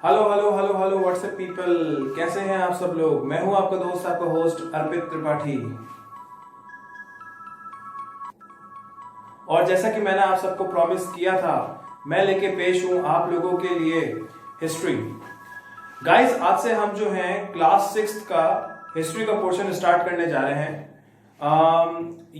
Hello hello hello hello WhatsApp people, कैसे हैं आप सब लोग। मैं हूं आपका दोस्त, आपका होस्ट अर्पित त्रिपाठी। और जैसा कि मैंने आप सबको प्रॉमिस किया था, मैं लेके पेश हूं आप लोगों के लिए हिस्ट्री। गाइस, आज से हम जो हैं क्लास 6 का हिस्ट्री का पोर्शन स्टार्ट करने जा रहे हैं।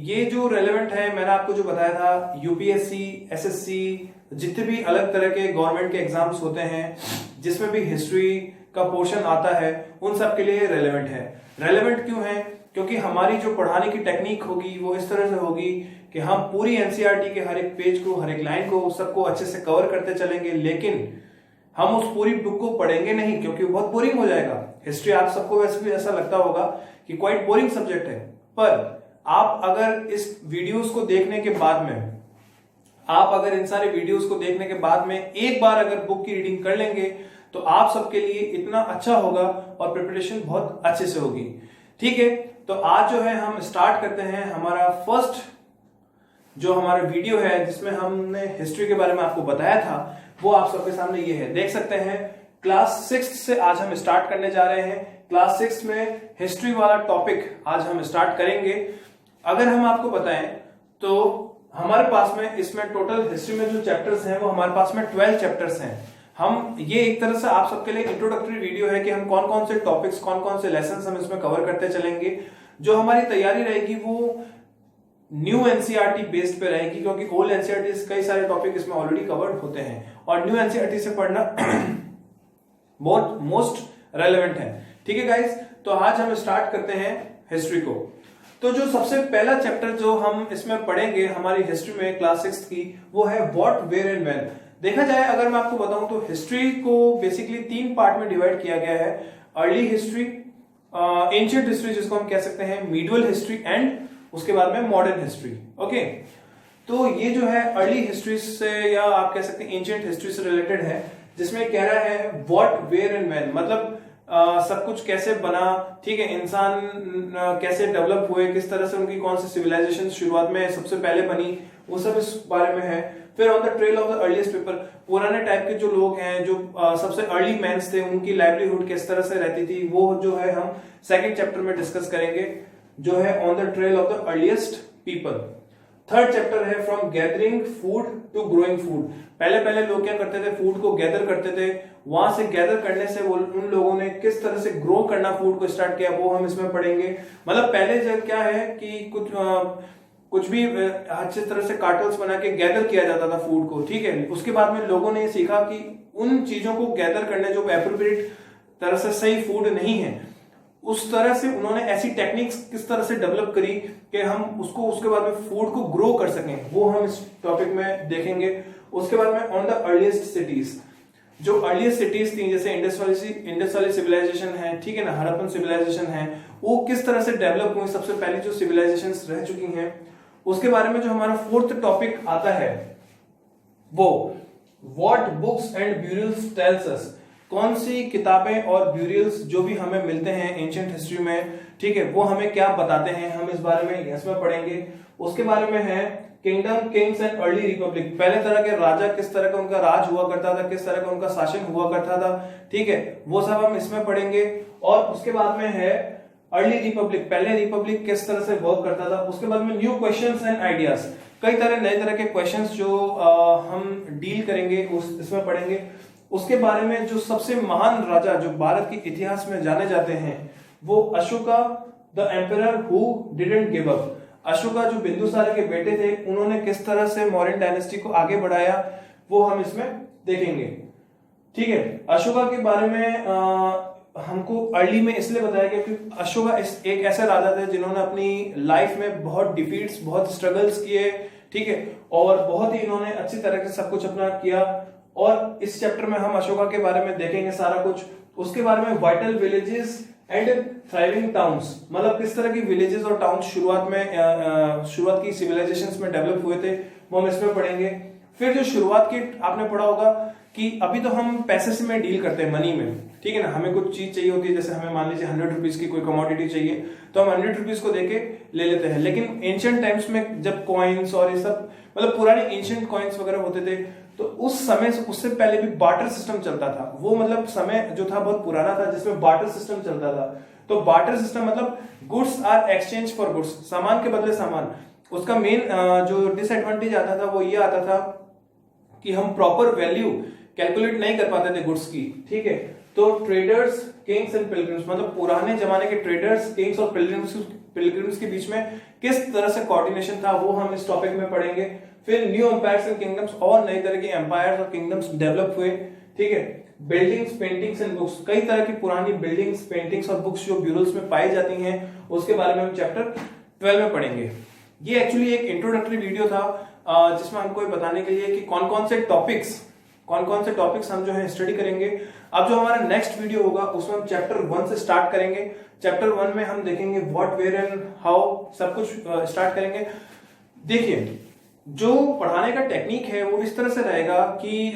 ये जो रेलेवेंट है, मैंने आपको जो बताया था, यूपीएससी, एसएससी, जितने भी अलग तरह के गवर्नमेंट के एग्जाम्स होते हैं जिसमें भी हिस्ट्री का पोर्शन आता है, उन सब के लिए रेलेवेंट है। रेलेवेंट क्यों है? क्योंकि हमारी जो पढ़ाने की टेक्निक होगी वो इस तरह से होगी कि हम पूरी एनसीईआरटी के हर एक पेज को, हर एक लाइन को, सबको अच्छे से कवर करते चलेंगे, लेकिन हम उस पूरी बुक को पढ़ेंगे नहीं क्योंकि वो बहुत बोरिंग हो जाएगा। हिस्ट्री आप सबको वैसे भी ऐसा लगता होगा कि क्वाइट बोरिंग सब्जेक्ट है, पर आप अगर इस वीडियोस को देखने के बाद में, आप अगर इन सारे वीडियोस को देखने के बाद में एक बार अगर बुक की रीडिंग कर लेंगे तो आप सबके लिए इतना अच्छा होगा और प्रिपरेशन बहुत अच्छे से होगी। ठीक है, तो आज जो है हम स्टार्ट करते हैं हमारा फर्स्ट जो हमारा वीडियो है जिसमें हमने हिस्ट्री के बारे में आपको बताया था, वो आप सबके सामने ये है, देख सकते हैं। क्लास 6 से आज हम स्टार्ट करने जा रहे हैं। क्लास 6 में हिस्ट्री वाला टॉपिक आज हम स्टार्ट करेंगे। अगर हम आपको बताएं तो हमारे पास में इसमें टोटल हिस्ट्री में जो चैप्टर्स हैं वो हमारे पास में 12 चैप्टर्स हैं। हम ये एक तरह से आप सबके लिए इंट्रोडक्टरी वीडियो है कि हम कौन कौन से टॉपिक्स, कौन कौन से लेसन्स हम इसमें कवर करते चलेंगे। जो हमारी तैयारी रहेगी वो न्यू एनसीईआरटी बेस्ड पे रहेगी, क्योंकि ओल्ड एनसीईआरटी कई सारे टॉपिक इसमें ऑलरेडी कवर्ड होते हैं और न्यू एनसीईआरटी से पढ़ना बहुत मोस्ट रेलेवेंट है। ठीक है गाइस, तो आज हम स्टार्ट करते हैं हिस्ट्री को। तो जो सबसे पहला चैप्टर जो हम इसमें पढ़ेंगे हमारी हिस्ट्री में क्लास 6 की, वो है व्हाट, वेयर एंड व्हेन। देखा जाए, अगर मैं आपको बताऊं तो हिस्ट्री को बेसिकली 3 पार्ट में डिवाइड किया गया है। अर्ली हिस्ट्री, एंशिएंट हिस्ट्री जिसको हम कह सकते हैं, मीडिवल हिस्ट्री एंड उसके बाद में मॉडर्न हिस्ट्री। ओके, तो ये जो है अर्ली हिस्ट्री से, या आप कह सकते हैं एंशिएंट हिस्ट्री से रिलेटेड है, जिसमें कह रहा है व्हाट, वेयर एंड व्हेन, मतलब सब कुछ कैसे बना, ठीक है, इंसान कैसे डेवलप हुए, किस तरह से उनकी कौन सी सिविलाइजेशन शुरुआत में सबसे पहले बनी, वो सब इस बारे में है। फिर on the trail of the earliest people, पुराने टाइप के जो लोग हैं, जो सबसे अर्ली मैन्स थे, उनकी लाइवलीहुड किस तरह से रहती थी, वो जो है हम सेकंड चैप्टर में डिस्कस करेंगे, जो है on the trail of the earliest people. Third chapter है from gathering food to growing food. पहले पहले लोग क्या करते थे, फूड को गैदर करते थे, वहां से गैदर करने से वो उन लोगों ने किस तरह से ग्रो करना फूड को स्टार्ट किया, वो हम इसमें पढ़ेंगे। मतलब पहले जब क्या है कि कुछ भी अच्छी तरह से कार्टल्स बना के गैदर किया जाता था फूड को, ठीक है। उसके बाद में लोगों ने सीखा कि उन चीजों को गैदर करने जो एप्रोप्रिएट तरह से सही फूड नहीं है, उस तरह से उन्होंने ऐसी टेक्निक्स किस तरह से डेवलप करी कि हम उसको उसके बाद में फूड को ग्रो कर सकें, वो हम इस टॉपिक में देखेंगे। उसके बाद में ऑन द अर्लीस्ट सिटीज, जो अर्लीस्ट सिटीज थी, जैसे इंडस वाली सिविलाइजेशन है, ठीक है ना, हड़प्पन सिविलाइजेशन है, वो किस तरह से डेवलप हुई, सबसे पहले जो सिविलाइजेशंस रह चुकी हैं। उसके बारे में जो हमारा फोर्थ टॉपिक आता है वो what books and burials tells us, कौन सी किताबें और ब्यूरियल्स जो भी हमें मिलते हैं एंशिएंट हिस्ट्री में, ठीक है, वो हमें क्या बताते हैं, हम इस बारे में इसमें पढ़ेंगे। उसके बारे में है kingdom, Kings and early Republic, पहले तरह के राजा, किस तरह का उनका राज हुआ करता था, किस तरह का उनका शासन हुआ करता था, ठीक है, वो सब हम इसमें पढ़ेंगे। और उसके बाद में है अर्ली रिपब्लिक, पहले रिपब्लिक किस तरह से वर्क करता था। उसके बाद में न्यू क्वेश्चंस एंड आइडियाज, कई तरह नए तरह के क्वेश्चंस जो हम डील करेंगे इसमें पढ़ेंगे। उसके बारे में जो सबसे महान राजा जो भारत के इतिहास में जाने जाते हैं, वो Ashoka the emperor who didn't give up, Ashoka जो बिंदुसार के बेटे थे, उन्होंने किस तरह से मौर्यन डायनेस्टी को आगे बढ़ाया, वो हम इसमें देखेंगे। ठीक है, अशोका के बारे में हमको अर्ली में इसलिए बताया गया क्योंकि अशोका एक ऐसे राजा थे जिन्होंने अपनी लाइफ में बहुत डिफीट्स, बहुत स्ट्रगल्स किए, ठीक है, और बहुत ही इन्होंने अच्छी तरह से सब कुछ अपना किया। और इस चैप्टर में हम अशोका के बारे में देखेंगे सारा कुछ। उसके बारे में vital villages and thriving towns, मतलब किस तरह की विलेजेस और टाउन्स शुरुआत की सिविलाइजेशंस में डेवलप हुए थे, वो हम इसमें पढ़ेंगे। फिर जो शुरुआत की आपने पढ़ा होगा कि अभी तो हम पैसे से में डील करते हैं, मनी में, ठीक है ना, हमें कुछ चीज चाहिए होती है, जैसे हमें मान लीजिए 100 रुपीज की कोई कमोडिटी चाहिए तो हम 100 रुपीज को देके ले लेते हैं। लेकिन एंशिएंट टाइम्स में जब कॉइन्स और ये सब, मतलब पुराने एंशिएंट कॉइन्स वगैरह होते थे, तो उस समय उससे पहले भी बार्टर सिस्टम चलता था। वो मतलब समय जो था बहुत पुराना था जिसमें बार्टर सिस्टम चलता था। तो बार्टर सिस्टम मतलब goods are exchange for goods, सामान के बदले सामान। उसका मेन जो डिसएडवांटेज आता था वो ये आता था कि हम प्रॉपर वैल्यू कैलकुलेट नहीं कर पाते थे गुड्स की, ठीक है। तो ट्रेडर्स, किंग्स एंड पिलग्रिम्स, मतलब पुराने जमाने के ट्रेडर्स, किंग्स और पिलग्रिम्स के बीच में किस तरह से कोऑर्डिनेशन था वो हम इस टॉपिक में पढ़ेंगे। फिर न्यू एम्पायर्स एंड किंगडम्स, और नई तरह के एम्पायर्स और किंगडम्स डेवलप हुए, ठीक है। बिल्डिंग्स, पेंटिंग्स एंड बुक्स, कई तरह की पुरानी बिल्डिंग्स, पेंटिंग्स और बुक्स जो ब्यूरोस में पाई जाती हैं उसके बारे में हम चैप्टर 12 में पढ़ेंगे। ये एक्चुअली एक इंट्रोडक्टरी वीडियो था जिसमें हमको ये बताने के लिए कि कौन कौन से टॉपिक्स हम जो है स्टडी करेंगे। अब जो हमारा नेक्स्ट वीडियो होगा उसमें हम चैप्टर 1 से स्टार्ट करेंगे। चैप्टर 1 में हम देखेंगे व्हाट, वेयर एंड हाउ, सब कुछ स्टार्ट करेंगे। देखिए, जो पढ़ाने का टेक्निक है वो इस तरह से रहेगा कि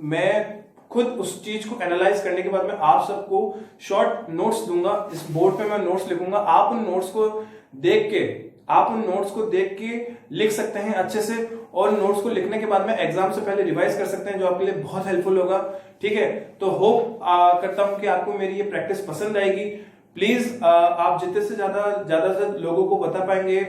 मैं खुद उस चीज को एनालाइज करने के बाद मैं आप सबको शॉर्ट नोट्स दूंगा। इस बोर्ड पे मैं नोट्स लिखूंगा, आप उन नोट्स को देख के लिख सकते हैं अच्छे से, और नोट्स को लिखने के बाद में एग्जाम से पहले रिवाइज कर सकते हैं, जो आपके लिए बहुत हेल्पफुल होगा, ठीक है। तो होप करता हूं कि आपको मेरी ये प्रैक्टिस पसंद आएगी। प्लीज आप जितने से ज्यादा लोगों को बता पाएंगे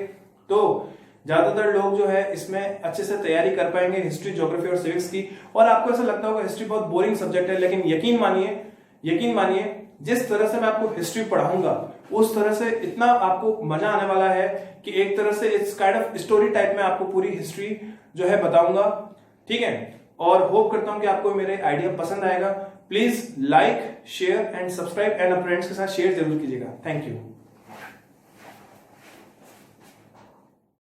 तो ज्यादातर लोग जो है इसमें अच्छे से तैयारी कर पाएंगे हिस्ट्री, ज्योग्राफी और सिविक्स की। और आपको ऐसा लगता होगा हिस्ट्री बहुत बोरिंग सब्जेक्ट है, लेकिन यकीन मानिए जिस तरह से मैं आपको हिस्ट्री पढ़ाऊंगा उस तरह से इतना आपको मजा आने वाला है कि एक तरह से it's kind of story type में आपको पूरी हिस्ट्री जो है बताऊंगा, ठीक है। और होप करता हूं कि आपको मेरे आइडिया पसंद आएगा। Please like, share and subscribe, and अपने फ्रेंड्स के साथ शेयर जरूर कीजिएगा। Thank you.